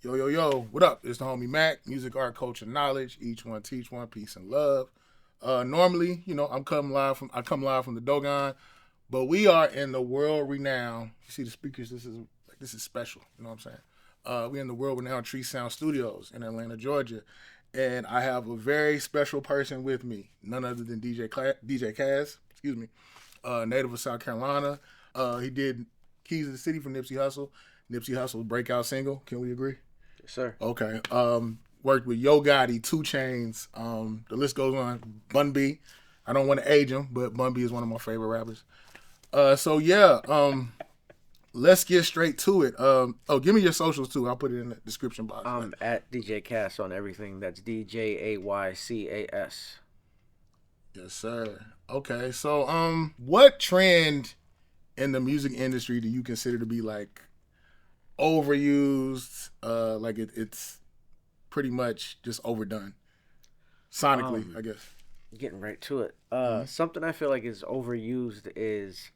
Yo, yo, yo, what up? It's the homie Mac, music, art, culture, knowledge. Each one teach one, peace and love. Normally, I come live from the Dogon, but we are in the world renowned. You see the speakers, this is special, you know what I'm saying? We're in the world renowned Tree Sound Studios in Atlanta, Georgia. And I have a very special person with me, none other than DJ Kaz, excuse me, native of South Carolina. He did Keys of the City for Nipsey Hussle. Nipsey Hussle's breakout single. Can we agree? Yes, sir. Okay. Worked with Yo Gotti, 2 Chainz. The list goes on. Bun B. I don't want to age him, but Bun B is one of my favorite rappers. Let's get straight to it. Give me your socials too. I'll put it in the description box. I'm at DJ Cass on everything. That's DJAYCAS. Yes, sir. Okay. So, what trend in the music industry do you consider to be like overused? It's pretty much just overdone sonically, I guess. Getting right to it. Something I feel like is overused is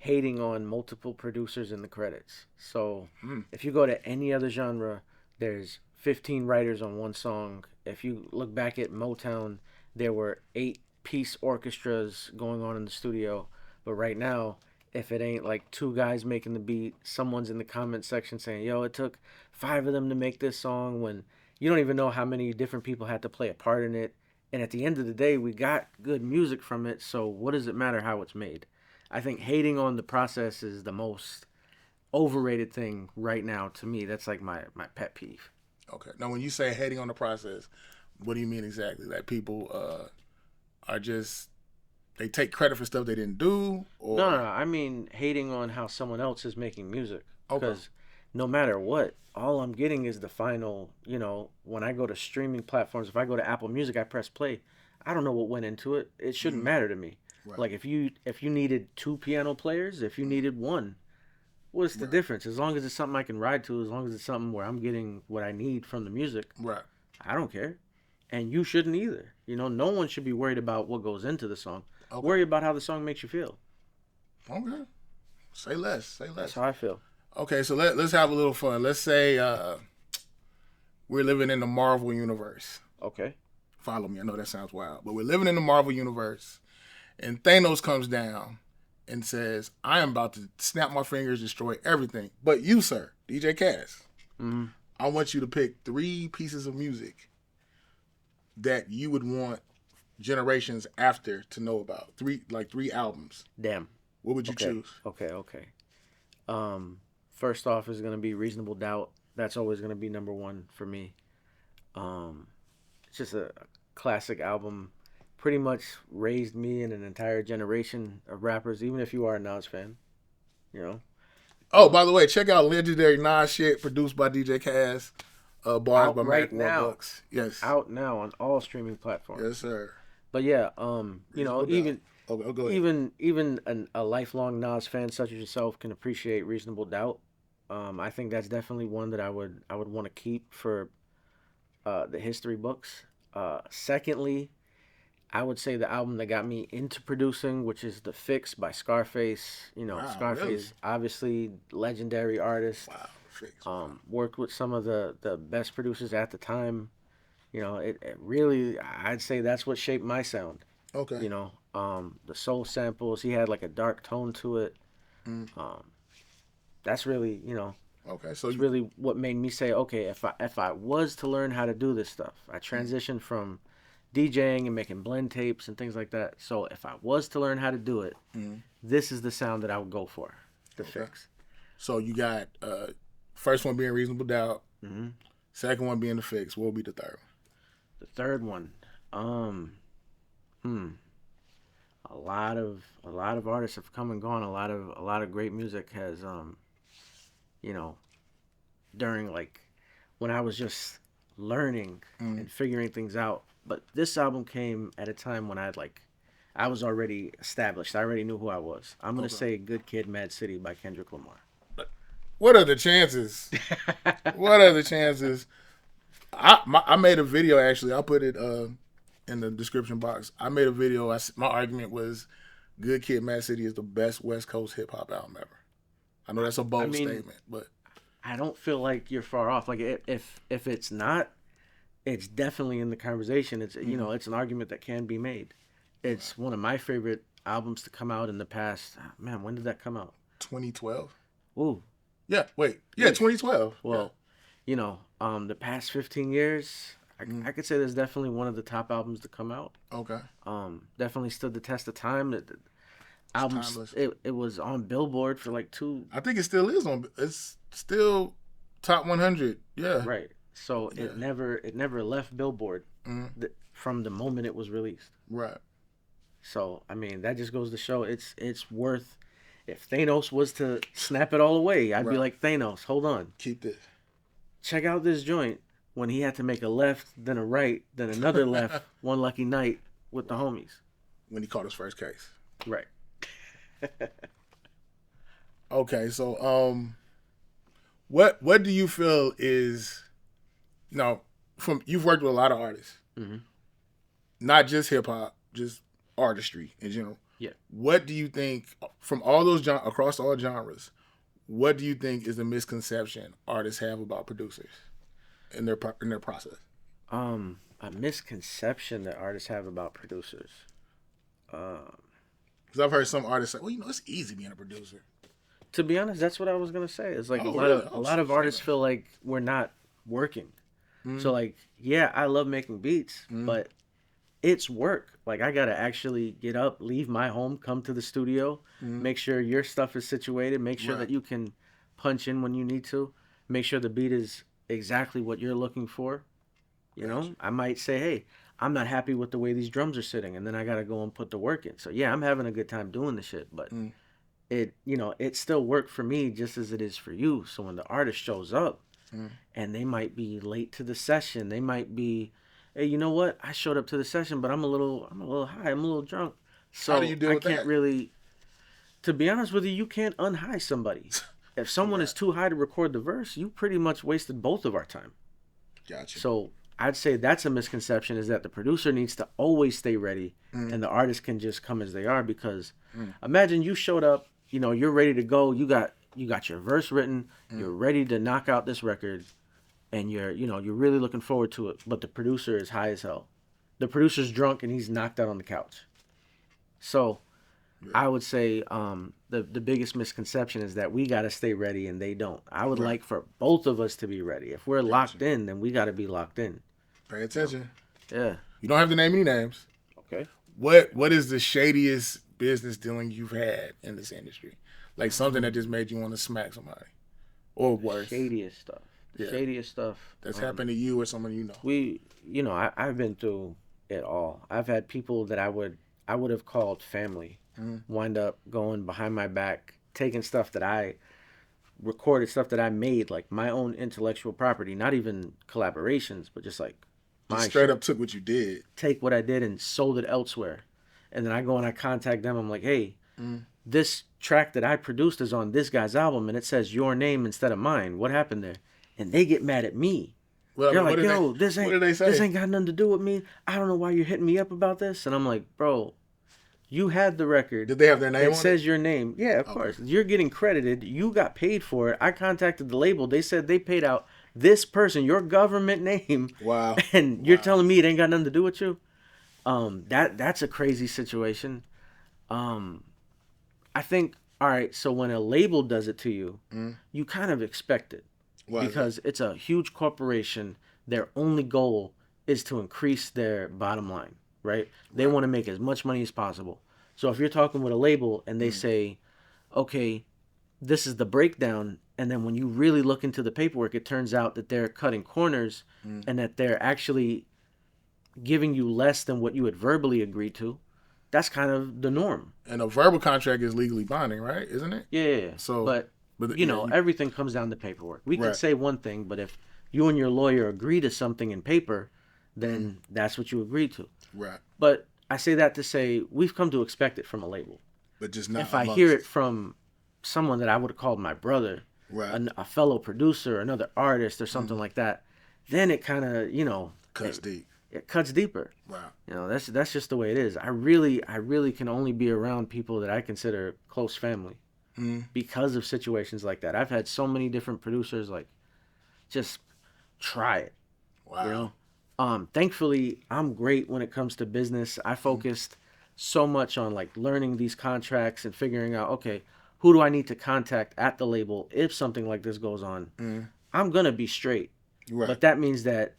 hating on multiple producers in the credits. So if you go to any other genre, there's 15 writers on one song. If you look back at Motown, there were 8-piece orchestras going on in the studio. But right now, if it ain't like 2 guys making the beat, someone's in the comment section saying, yo, it took 5 of them to make this song, when you don't even know how many different people had to play a part in it. And at the end of the day, we got good music from it, so what does it matter how it's made? I think hating on the process is the most overrated thing right now to me. That's like my pet peeve. Okay. Now, when you say hating on the process, what do you mean exactly? That people are just, they take credit for stuff they didn't do? Or... No. I mean hating on how someone else is making music. Okay. Because no matter what, all I'm getting is the final, when I go to streaming platforms, if I go to Apple Music, I press play. I don't know what went into it. It shouldn't matter to me. Right. Like if you needed 2 piano players, if you needed 1, what's the difference? As long as it's something I can ride to, as long as it's something where I'm getting what I need from the music, right? I don't care, and you shouldn't either. No one should be worried about what goes into the song. Okay. Worry about how the song makes you feel. Okay, say less. That's how I feel. Okay, so let's have a little fun. Let's say we're living in the Marvel universe. Okay, follow me. I know that sounds wild, but we're living in the Marvel universe. And Thanos comes down and says, I am about to snap my fingers, destroy everything. But you, sir, DJ Cass, I want you to pick 3 pieces of music that you would want generations after to know about. 3 albums. Damn. What would you choose? Okay. First off is going to be Reasonable Doubt. That's always going to be number 1 for me. It's just a classic album. Pretty much raised me and an entire generation of rappers, even if you are a Nas fan, Oh, by the way, check out legendary Nas shit produced by DJ Cass. Bars by right Mac now. Bucks. Yes. Out now on all streaming platforms. Yes, sir. But yeah, go ahead. even a lifelong Nas fan such as yourself can appreciate Reasonable Doubt. I think that's definitely one that I would want to keep for the history books. Secondly, I would say the album that got me into producing, which is The Fix by Scarface. Wow, Scarface, really? Obviously legendary artist. Wow, Fix. Worked with some of the best producers at the time. It really, I'd say that's what shaped my sound. Okay. The soul samples, he had like a dark tone to it. That's really, Okay, so it's really what made me say, okay, if I was to learn how to do this stuff, I transitioned from DJing and making blend tapes and things like that. So if I was to learn how to do it, this is the sound that I would go for. The Fix. So you got first one being Reasonable Doubt, second one being The Fix. What would be the third one? The third one, a lot of artists have come and gone. A lot of great music has, during like when I was just learning and figuring things out. But this album came at a time when I was already established. I already knew who I was. I'm going to say Good Kid, Mad City by Kendrick Lamar. What are the chances? What are the chances? I made a video, actually. I'll put it in the description box. I made a video. My argument was Good Kid, Mad City is the best West Coast hip-hop album ever. I know that's a bold statement, but... I don't feel like you're far off. Like if it's not, it's definitely in the conversation. It's it's an argument that can be made. It's one of my favorite albums to come out in the past. Man, when did that come out? 2012. Ooh. Yeah. Wait. Yeah, 2012. Well, the past 15 years, I could say there's definitely one of the top albums to come out. Okay. Definitely stood the test of time. The albums, it was on Billboard for like 2. I think it still is on. It's still top 100. Yeah. Right. So it never left Billboard from the moment it was released. Right. So I mean that just goes to show it's worth. If Thanos was to snap it all away, I'd be like, Thanos, hold on. Keep this. Check out this joint when he had to make a left, then a right, then another left, one lucky night with the homies. When he caught his first case. Right. Okay, so what do you feel is from you've worked with a lot of artists. Mm-hmm. Not just hip hop, just artistry in general. Yeah. What do you think from all those across all genres? What do you think is the misconception artists have about producers in their process? A misconception that artists have about producers. Because I've heard some artists say, "Well, it's easy being a producer." To be honest, that's what I was gonna say. It's like a lot of artists feel like we're not working. Mm-hmm. So like, yeah, I love making beats, but it's work. Like I gotta actually get up, leave my home, come to the studio, make sure your stuff is situated, make sure that you can punch in when you need to, make sure the beat is exactly what you're looking for. I might say, hey, I'm not happy with the way these drums are sitting, and then I gotta go and put the work in. So yeah, I'm having a good time doing the shit, but it still worked for me just as it is for you. So when the artist shows up and they might be late to the session, they might be, hey, you know what? I showed up to the session, but I'm a little high. I'm a little drunk. So how do you deal with that? I can't really, to be honest with you, you can't unhigh somebody. If someone is too high to record the verse, you pretty much wasted both of our time. Gotcha. So I'd say that's a misconception, is that the producer needs to always stay ready and the artist can just come as they are, because imagine you showed up, you're ready to go. You got your verse written. You're ready to knock out this record. And you're really looking forward to it, but the producer is high as hell. The producer's drunk and he's knocked out on the couch. So, I would say the biggest misconception is that we gotta stay ready and they don't. I would like for both of us to be ready. If we're locked in, then we gotta be locked in. Pay attention. Yeah. You don't have to name any names. Okay. What is the shadiest business dealing you've had in this industry? Like something that just made you want to smack somebody, or worse. Shadiest stuff. Yeah. Shadiest stuff that's happened to you or someone you know. I've been through it all. I've had people that I would have called family wind up going behind my back, taking stuff that I recorded, stuff that I made, like my own intellectual property, not even collaborations, but just like my straight up took what you did, take what I did and sold it elsewhere. And then I go and I contact them. I'm like, hey, this track that I produced is on this guy's album and it says your name instead of mine. What happened there? And they get mad at me. Well, they're like, yo, this ain't got nothing to do with me. I don't know why you're hitting me up about this. And I'm like, bro, you had the record. Did they have their name on it? It says your name. Yeah, of course. You're getting credited. You got paid for it. I contacted the label. They said they paid out this person, your government name. Wow. And you're telling me it ain't got nothing to do with you? That's a crazy situation. I think, all right, so when a label does it to you, you kind of expect it. Because it's a huge corporation. Their only goal is to increase their bottom line, right? They want to make as much money as possible. So if you're talking with a label and they say, okay, this is the breakdown, and then when you really look into the paperwork, it turns out that they're cutting corners and that they're actually giving you less than what you had verbally agreed to, that's kind of the norm. And a verbal contract is legally binding, right? Isn't it? Yeah. So, but everything comes down to paperwork. We can say one thing, but if you and your lawyer agree to something in paper, then that's what you agree to. Right. But I say that to say we've come to expect it from a label. But just not. If I hear it from someone that I would have called my brother, a fellow producer, another artist, or something like that, then it kind of cuts deep. It cuts deeper. Wow. That's just the way it is. I really can only be around people that I consider close family. because of situations like that. I've had so many different producers like just try it. Wow. You know? Thankfully, I'm great when it comes to business. I focused so much on like learning these contracts and figuring out, okay, who do I need to contact at the label if something like this goes on? I'm gonna be straight. Right. But that means that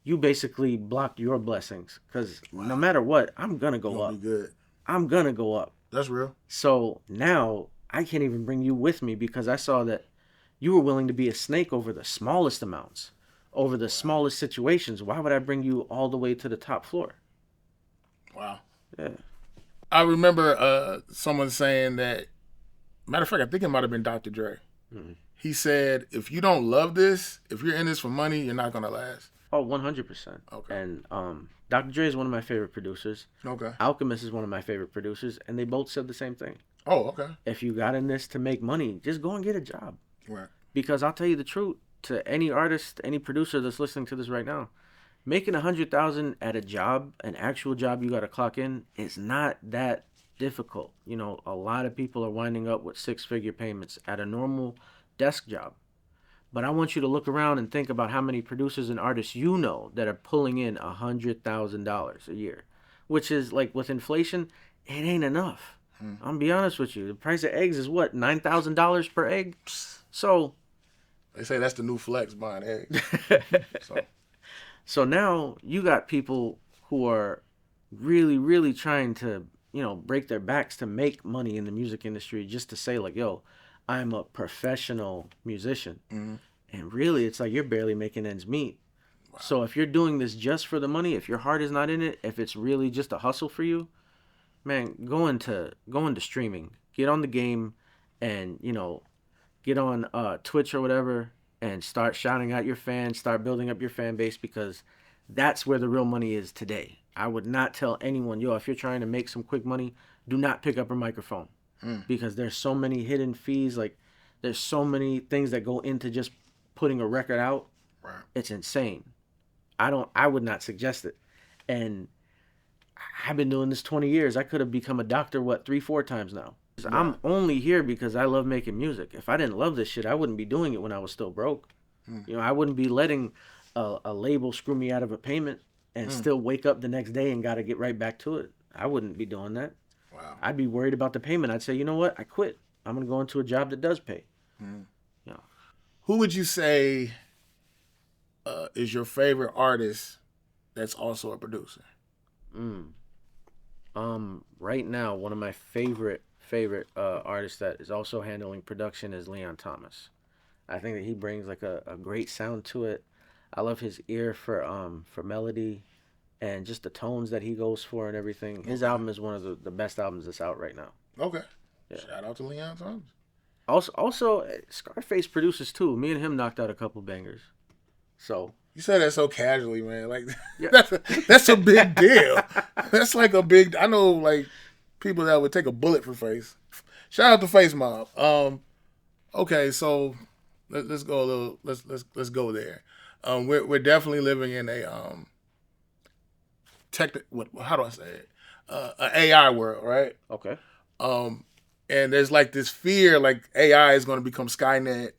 you basically blocked your blessings because no matter what, I'm gonna go up. Be good. I'm gonna go up. That's real. So now I can't even bring you with me because I saw that you were willing to be a snake over the smallest amounts, over the smallest situations. Why would I bring you all the way to the top floor? Wow. Yeah. I remember someone saying that. Matter of fact, I think it might have been Dr. Dre. He said, if you don't love this, if you're in this for money, you're not going to last. Oh, 100%. Okay. And Dr. Dre is one of my favorite producers. Okay. Alchemist is one of my favorite producers, and they both said the same thing. Oh, okay. If you got in this to make money, just go and get a job. Right. Because I'll tell you the truth, to any artist, any producer that's listening to this right now, making $100,000 at a job, an actual job you got to clock in, is not that difficult. You know, a lot of people are winding up with 6-figure payments at a normal desk job. But I want you to look around and think about how many producers and artists you know that are pulling in $100,000 a year, which is like with inflation, it ain't enough. I'm gonna be honest with you. The price of eggs is what, $9,000 per egg? So they say that's the new flex, buying eggs. So now you got people who are really, really trying to, you know, break their backs to make money in the music industry just to say like, yo, I'm a professional musician. And really it's like you're barely making ends meet. Wow. So if you're doing this just for the money, if your heart is not in it, if it's really just a hustle for you, man, go into streaming. Get on the game and, you know, get on Twitch or whatever and start shouting at your fans, start building up your fan base, because that's where the real money is today. I would not tell anyone, yo, if you're trying to make some quick money, do not pick up a microphone. Because there's so many hidden fees. Like, there's so many things that go into just putting a record out. Right. It's insane. I would not suggest it. And I've been doing this 20 years. I could have become a doctor, 3-4 times now. Yeah. I'm only here because I love making music. If I didn't love this shit, I wouldn't be doing it when I was still broke. You know, I wouldn't be letting a label screw me out of a payment and still wake up the next day and got to get right back to it. I wouldn't be doing that. Wow. I'd be worried about the payment. I'd say, you know what? I quit. I'm going to go into a job that does pay. Yeah. Who would you say is your favorite artist that's also a producer? Right now, one of my favorite artists that is also handling production is Leon Thomas. I think that he brings like a great sound to it. I love his ear for melody and just the tones that he goes for and everything. His album is one of the best albums that's out right now. Okay. Yeah. Shout out to Leon Thomas. Also, Scarface produces too. Me and him knocked out a couple bangers. So you said that so casually, man. Like, yeah. that's a big deal. That's like a big. I know like people that would take a bullet for Face. Shout out to Face Mob. Okay, so let's go a little. Let's go there. We're definitely living in a how do I say it? An AI world, right? Okay. And there's like this fear, like AI is going to become Skynet,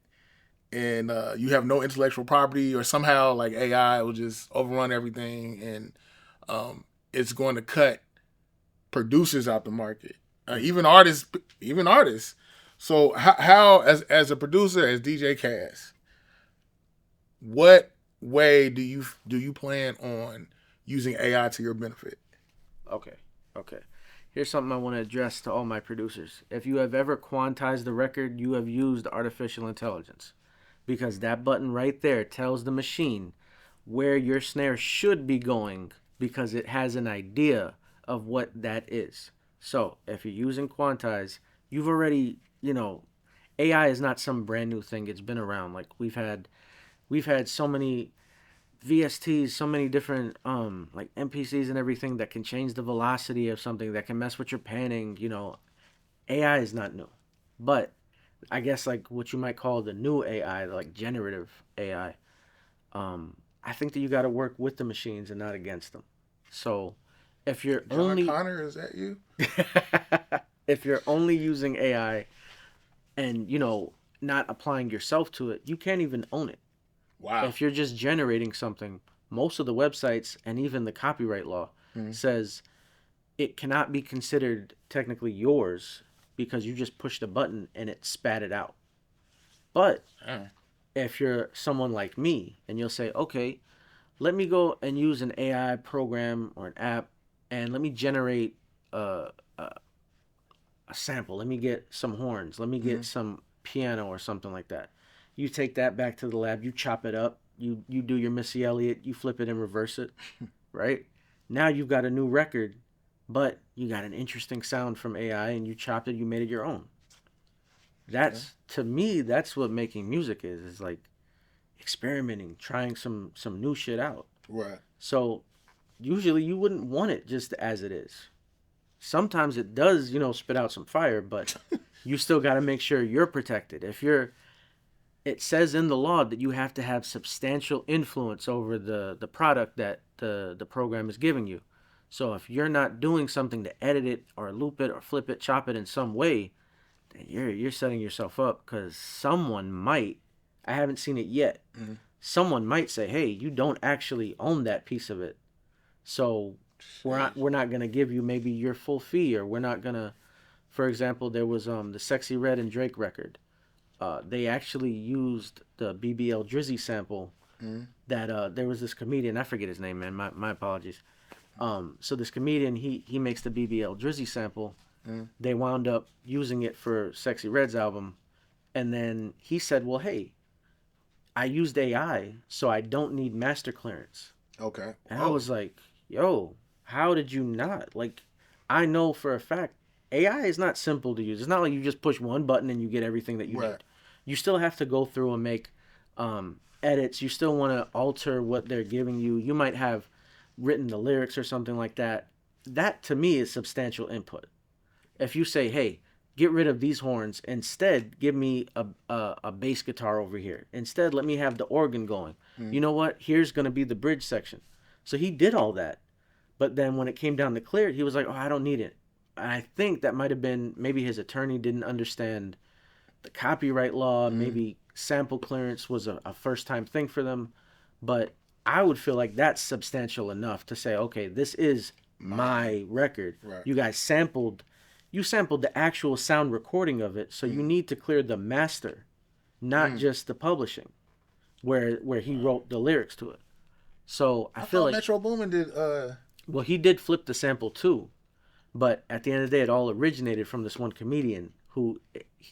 and you have no intellectual property, or somehow like AI will just overrun everything, and it's going to cut producers out the market, even artists. So how as a producer, as DJ Cass, what way do you plan on using AI to your benefit? Okay. Here's something I want to address to all my producers. If you have ever quantized the record, you have used artificial intelligence, because that button right there tells the machine where your snare should be going, because it has an idea of what that is. So if you're using quantize, you've already, AI is not some brand new thing. It's been around. Like we've had so many VSTs, so many different like MPCs and everything that can change the velocity of something, that can mess with your panning. AI is not new, but I guess like what you might call the new AI, like generative AI. I think that you got to work with the machines and not against them. So if you're John Connor, is that you? If you're only using AI and not applying yourself to it, you can't even own it. Wow. If you're just generating something, most of the websites and even the copyright law says it cannot be considered technically yours because you just pushed a button and it spat it out. But if you're someone like me and you'll say, okay, let me go and use an AI program or an app and let me generate a sample. Let me get some horns. Let me get some piano or something like that. You take that back to the lab. You chop it up. You do your Missy Elliott. You flip it and reverse it, right? Now you've got a new record, but you got an interesting sound from AI, and you chopped it. You made it your own. That's to me. That's what making music is. Is like experimenting, trying some new shit out. Right. So usually you wouldn't want it just as it is. Sometimes it does, spit out some fire, but you still got to make sure you're protected. It says in the law that you have to have substantial influence over the product that the program is giving you. So if you're not doing something to edit it or loop it or flip it, chop it in some way, then you're setting yourself up because someone might. I haven't seen it yet. Someone might say, "Hey, you don't actually own that piece of it, so we're not gonna give you maybe your full fee, or we're not gonna." For example, there was the Sexy Red and Drake record. They actually used the BBL Drizzy sample. That there was this comedian, I forget his name, man. My apologies. So this comedian, he makes the BBL Drizzy sample. They wound up using it for Sexy Red's album, and then he said, "Well, hey, I used AI, so I don't need master clearance." Okay. And I was like, "Yo, how did you not?" Like, I know for a fact AI is not simple to use. It's not like you just push one button and you get everything that you need. You still have to go through and make edits. You still want to alter what they're giving you. You might have written the lyrics or something like that. That to me is substantial input. If you say, "Hey, get rid of these horns. Instead, give me a bass guitar over here. Instead, let me have the organ going. You know what? Here's going to be the bridge section." So he did all that. But then when it came down to clear it, he was like, "Oh, I don't need it." And I think that might have been maybe his attorney didn't understand the copyright law. Maybe sample clearance was a first time thing for them. But I would feel like that's substantial enough to say, okay, this is my record. Right. You sampled the actual sound recording of it, so you need to clear the master, not just the publishing, where he wrote the lyrics to it. So I feel thought like Metro Boomin did. well, he did flip the sample too, but at the end of the day, it all originated from this one comedian who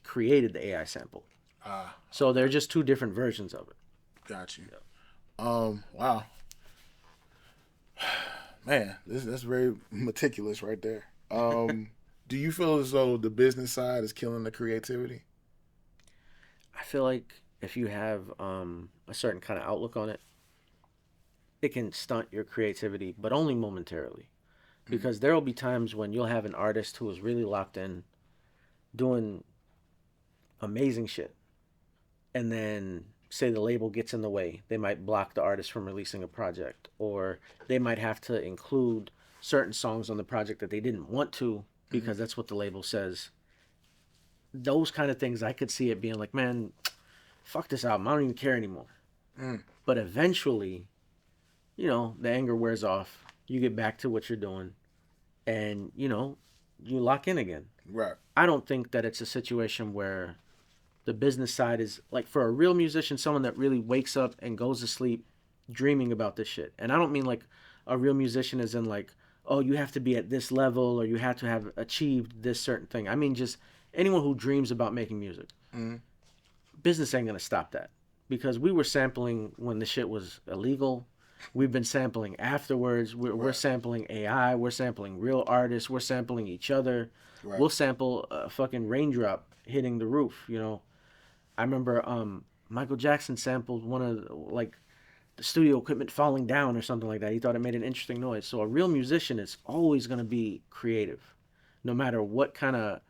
created the AI sample. So they're just two different versions of it. Got you. Wow. Man, that's very meticulous right there. Do you feel as though the business side is killing the creativity? I feel like if you have a certain kind of outlook on it, it can stunt your creativity, but only momentarily. Because there will be times when you'll have an artist who is really locked in, doing amazing shit, and then say the label gets in the way. They might block the artist from releasing a project, or they might have to include certain songs on the project that they didn't want to because that's what the label says. Those kind of things, I could see it being like, man, fuck this album. I don't even care anymore. But eventually, the anger wears off. You get back to what you're doing, and, you lock in again. Right. I don't think that it's a situation where the business side is like, for a real musician, someone that really wakes up and goes to sleep dreaming about this shit. And I don't mean like a real musician as in like, oh, you have to be at this level or you have to have achieved this certain thing. I mean just anyone who dreams about making music. Business ain't gonna stop that, because we were sampling when the shit was illegal. We've been sampling afterwards. We're sampling AI. We're sampling real artists. We're sampling each other. Right. We'll sample a fucking raindrop hitting the roof. I remember Michael Jackson sampled one of the studio equipment falling down or something like that. He thought it made an interesting noise. So a real musician is always going to be creative, no matter what kind of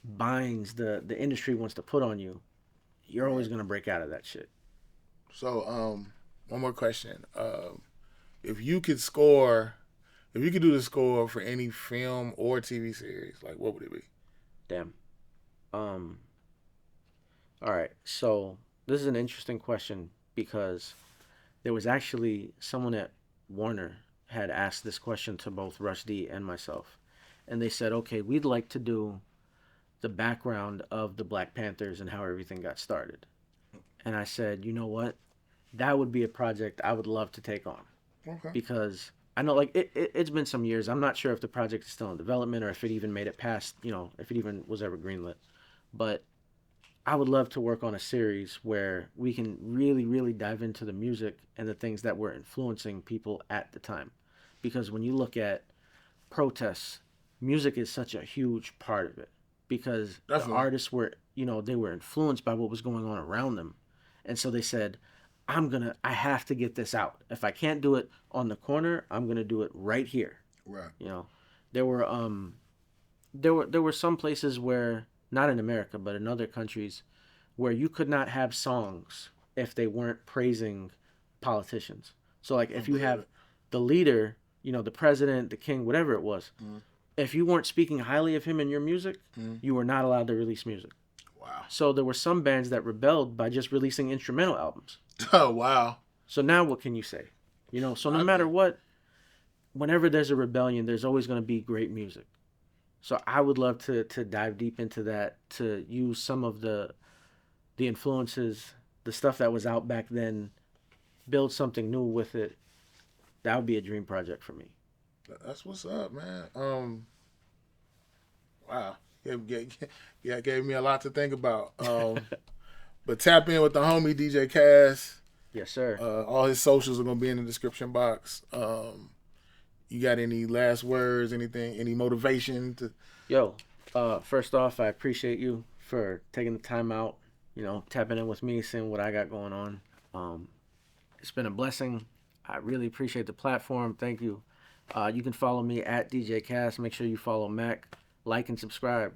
binds the industry wants to put on you. You're always going to break out of that shit. So one more question. If you could do the score for any film or TV series, like what would it be? Damn. All right. So this is an interesting question because there was actually someone at Warner had asked this question to both Rushdie and myself, and they said, "Okay, we'd like to do the background of the Black Panthers and how everything got started." And I said, "You know what? That would be a project I would love to take on Okay. because I know like it's been some years. I'm not sure if the project is still in development or if it even made it past, if it even was ever greenlit. But I would love to work on a series where we can really, really dive into the music and the things that were influencing people at the time. Because when you look at protests, music is such a huge part of it. Because the Definitely. artists were, they were influenced by what was going on around them. And so they said, I have to get this out. If I can't do it on the corner, I'm gonna do it right here. Right. You know, there were there were some places where not in America but in other countries where you could not have songs if they weren't praising politicians. So like I if you believe have it. the leader, the president, the king, whatever it was, Mm. if you weren't speaking highly of him in your music, Mm. you were not allowed to release music. Wow. So there were some bands that rebelled by just releasing instrumental albums. Oh wow. So now what can you say? So no I matter agree. what, whenever there's a rebellion, there's always going to be great music. So I would love to dive deep into that, to use some of the influences, the stuff that was out back then, build something new with it. That would be a dream project for me. That's what's up, man. Wow. Gave me a lot to think about. But tap in with the homie DJ Cass. Yes, sir. All his socials are gonna be in the description box. You got any last words? Anything? Any motivation to? Yo, first off, I appreciate you for taking the time out, tapping in with me, seeing what I got going on. It's been a blessing. I really appreciate the platform. Thank you. You can follow me at DJ Cass. Make sure you follow Mac. Like and subscribe.